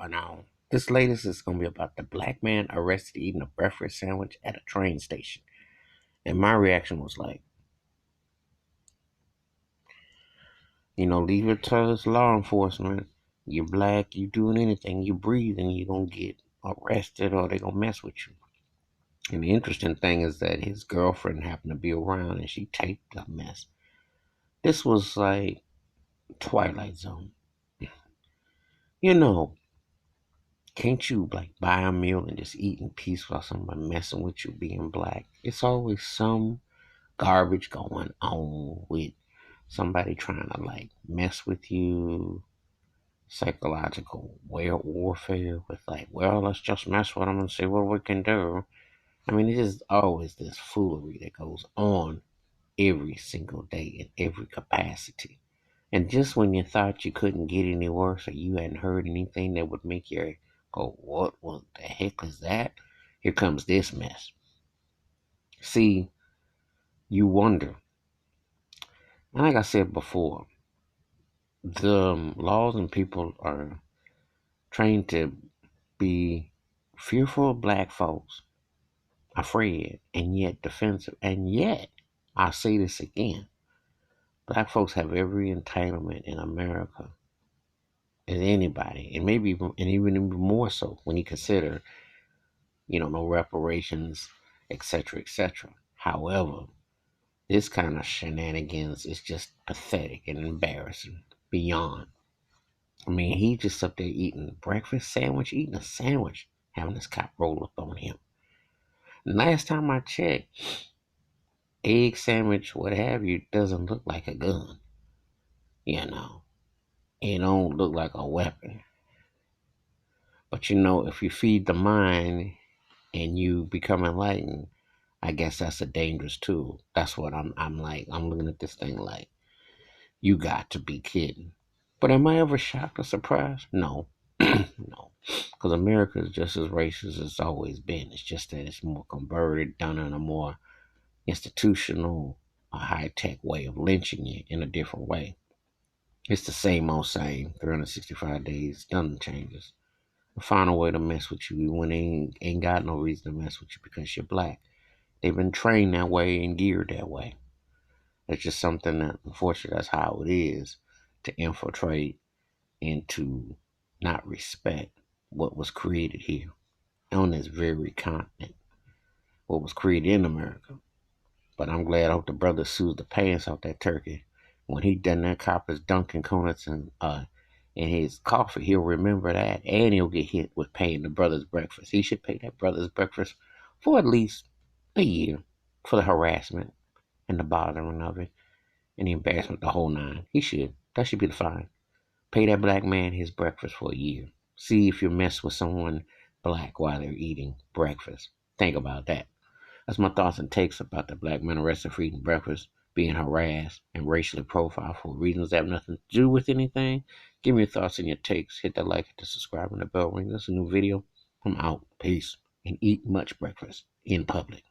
going on. This latest is going to be about the black man arrested eating a breakfast sandwich at a train station. And my reaction was like, leave it to us law enforcement. You're black, you doing anything, you breathing, you're going to get arrested or they're going to mess with you. And the interesting thing is that his girlfriend happened to be around and she taped the mess. This was like Twilight Zone. You know, can't you like buy a meal and just eat in peace while somebody messing with you being black? It's always some garbage going on with somebody trying to like mess with you, psychological warfare with like, well, let's just mess with them and see what we can do. I mean, it is always this foolery that goes on every single day in every capacity. And just when you thought you couldn't get any worse or you hadn't heard anything that would make you go, what the heck is that? Here comes this mess. See, you wonder. And like I said before, the laws and people are trained to be fearful of black folks, afraid, and yet defensive. And yet, I'll say this again, black folks have every entitlement in America as anybody, and maybe even more so when you consider, no reparations, etc., etc. However, this kind of shenanigans is just pathetic and embarrassing beyond. I mean, he just up there eating breakfast sandwich, eating a sandwich, having his cop roll up on him. Last time I checked, egg sandwich, what have you, doesn't look like a gun. You know, it don't look like a weapon. But if you feed the mind and you become enlightened, I guess that's a dangerous tool. That's what I'm like. I'm looking at this thing like, you got to be kidding. But am I ever shocked or surprised? No. No. Because America is just as racist as it's always been. It's just that it's more converted, done in a more institutional, a high-tech way of lynching you in a different way. It's the same old same. 365 days, nothing changes. Find a way to mess with you when they ain't got no reason to mess with you because you're black. They've been trained that way and geared that way. It's just something that, unfortunately, that's how it is to infiltrate and to not respect what was created here on this very continent, what was created in America. But I'm glad I hope the brother sues the pants off that turkey. When he done that copper's Dunkin' Donuts and in his coffee, he'll remember that and he'll get hit with paying the brother's breakfast. He should pay that brother's breakfast for at least a year for the harassment and the bothering of it and the embarrassment, the whole nine. He should. That should be the fine. Pay that black man his breakfast for a year. See if you mess with someone black while they're eating breakfast. Think about that. That's my thoughts and takes about the black men arrested for eating breakfast, being harassed, and racially profiled for reasons that have nothing to do with anything. Give me your thoughts and your takes. Hit that like, hit the subscribe, and the bell ring. That's a new video. I'm out. Peace. And eat much breakfast in public.